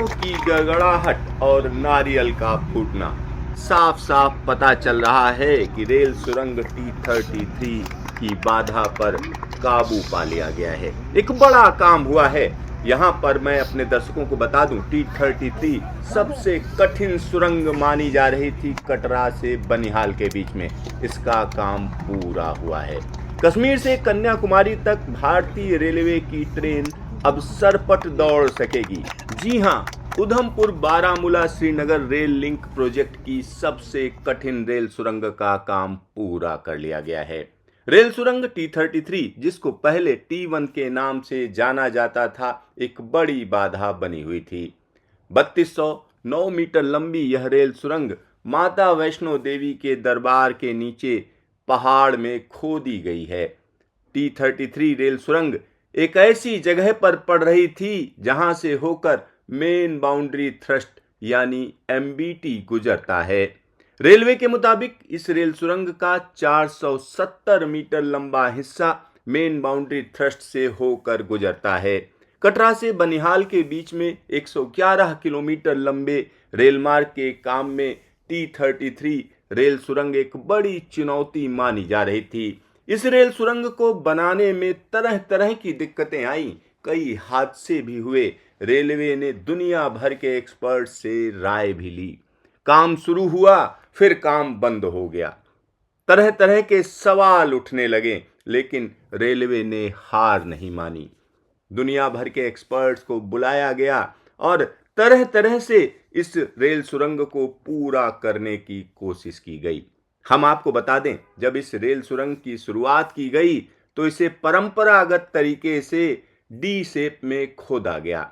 इंजनों की गड़गड़ाहट और नारियल का फूटना, साफ साफ पता चल रहा है कि रेल सुरंग T33 की बाधा पर काबू पा लिया गया है। एक बड़ा काम हुआ है। यहाँ पर मैं अपने दर्शकों को बता दूं, T33 सबसे कठिन सुरंग मानी जा रही थी कटरा से बनिहाल के बीच में। इसका काम पूरा हुआ है। कश्मीर से कन्याकुमारी तक भारतीय रेलवे की ट्रेन अब सरपट दौड़ सकेगी। जी हां, Udhampur Baramulla Srinagar rail link project की सबसे कठिन रेल सुरंग का काम पूरा कर लिया गया है। रेल सुरंग T33, जिसको पहले T1 के नाम से जाना जाता था, एक बड़ी बाधा बनी हुई थी। 3209 मीटर लंबी यह रेल सुरंग माता वैष्णो देवी के दरबार के नीचे पहाड़ में खोदी गई है। T33 रेल सुरंग एक ऐसी जगह पर पड़ रही थी जहां से होकर मेन बाउंड्री थ्रस्ट यानी MBT गुजरता है। रेलवे के मुताबिक इस रेल सुरंग का 470 मीटर लंबा हिस्सा मेन बाउंड्री थ्रस्ट से होकर गुजरता है। कटरा से बनिहाल के बीच में 111 किलोमीटर लंबे रेल मार्ग के काम में T33 रेल सुरंग एक बड़ी चुनौती मानी जा रही थी। इस रेल सुरंग को बनाने में तरह तरह की दिक्कतें आईं, कई हादसे भी हुए। रेलवे ने दुनिया भर के एक्सपर्ट से राय भी ली। काम शुरू हुआ, फिर काम बंद हो गया। तरह तरह के सवाल उठने लगे, लेकिन रेलवे ने हार नहीं मानी। दुनिया भर के एक्सपर्ट्स को बुलाया गया और तरह तरह से इस रेल सुरंग को पूरा करने की कोशिश की गई। हम आपको बता दें, जब इस रेल सुरंग की शुरुआत की गई तो इसे परंपरागत तरीके से डी शेप में खोदा गया।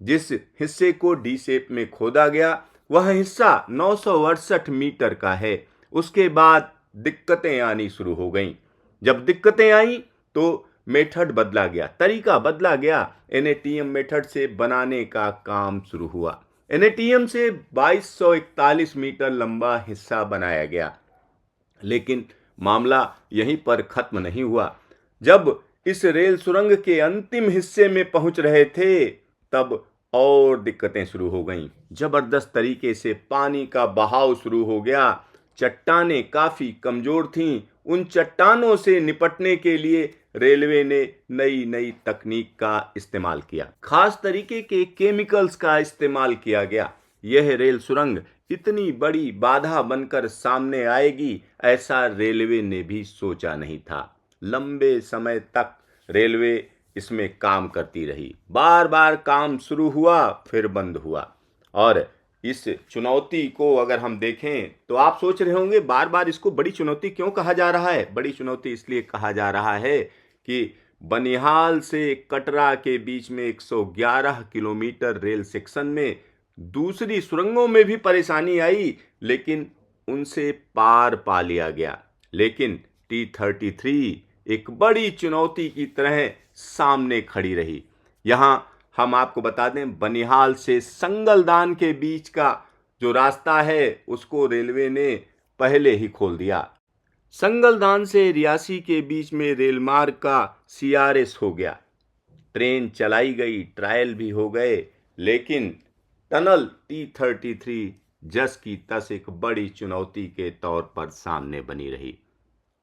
जिस हिस्से को डी शेप में खोदा गया वह हिस्सा 968 मीटर का है। उसके बाद दिक्कतें आनी शुरू हो गईं। जब दिक्कतें आई तो मेथड बदला गया, तरीका बदला गया। NATM मेथड से बनाने का काम शुरू हुआ। NATM से 2241 मीटर लंबा हिस्सा बनाया गया। लेकिन मामला यहीं पर खत्म नहीं हुआ। जब इस रेल सुरंग के अंतिम हिस्से में पहुंच रहे थे तब और दिक्कतें शुरू हो गईं। जबरदस्त तरीके से पानी का बहाव शुरू हो गया। चट्टानें काफी कमजोर थीं। उन चट्टानों से निपटने के लिए रेलवे ने नई नई तकनीक का इस्तेमाल किया। खास तरीके के केमिकल्स का इस्तेमाल किया गया। यह रेल सुरंग इतनी बड़ी बाधा बनकर सामने आएगी, ऐसा रेलवे ने भी सोचा नहीं था। लंबे समय तक रेलवे इसमें काम करती रही। बार बार काम शुरू हुआ, फिर बंद हुआ। और इस चुनौती को अगर हम देखें तो आप सोच रहे होंगे बार बार इसको बड़ी चुनौती क्यों कहा जा रहा है। बड़ी चुनौती इसलिए कहा जा रहा है कि बनिहाल से कटरा के बीच में 111 किलोमीटर रेल सेक्शन में दूसरी सुरंगों में भी परेशानी आई, लेकिन उनसे पार पा लिया गया। लेकिन T33 एक बड़ी चुनौती की तरह सामने खड़ी रही। यहां हम आपको बता दें, बनिहाल से संगलदान के बीच का जो रास्ता है उसको रेलवे ने पहले ही खोल दिया। संगलदान से रियासी के बीच में रेल मार्ग का CRS हो गया। ट्रेन चलाई गई, ट्रायल भी हो गए, लेकिन टनल T33 जस की तस एक बड़ी चुनौती के तौर पर सामने बनी रही।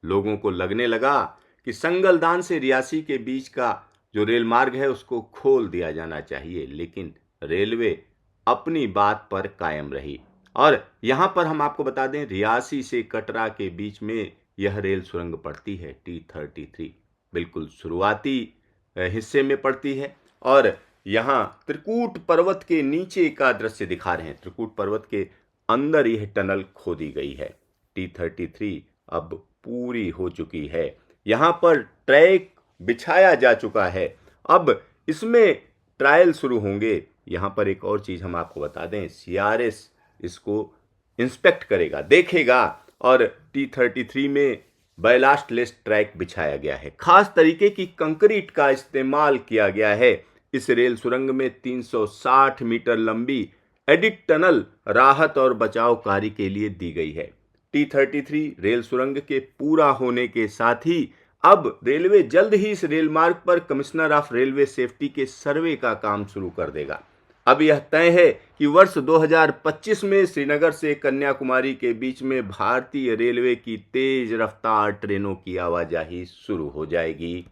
लोगों को लगने लगा कि संगलदान से रियासी के बीच का जो रेल मार्ग है उसको खोल दिया जाना चाहिए, लेकिन रेलवे अपनी बात पर कायम रही। और यहां पर हम आपको बता दें, रियासी से कटरा के बीच में यह रेल सुरंग पड़ती है T33, बिल्कुल शुरुआती हिस्से में पड़ती है। और यहाँ त्रिकूट पर्वत के नीचे का दृश्य दिखा रहे हैं। त्रिकूट पर्वत के अंदर यह टनल खोदी गई है। T33 अब पूरी हो चुकी है। यहाँ पर ट्रैक बिछाया जा चुका है। अब इसमें ट्रायल शुरू होंगे। यहाँ पर एक और चीज़ हम आपको बता दें, CRS इसको इंस्पेक्ट करेगा, देखेगा। और T33 में बैलास्ट लेस ट्रैक बिछाया गया है। खास तरीके की कंक्रीट का इस्तेमाल किया गया है। इस रेल सुरंग में 360 मीटर लंबी एडिट टनल राहत और बचाव कार्य के लिए दी गई है। T33 रेल सुरंग के पूरा होने के साथ ही अब रेलवे जल्द ही इस रेल मार्ग पर कमिश्नर ऑफ रेलवे सेफ्टी के सर्वे का काम शुरू कर देगा। अब यह तय है कि वर्ष 2025 में श्रीनगर से कन्याकुमारी के बीच में भारतीय रेलवे की तेज रफ्तार ट्रेनों की आवाजाही शुरू हो जाएगी।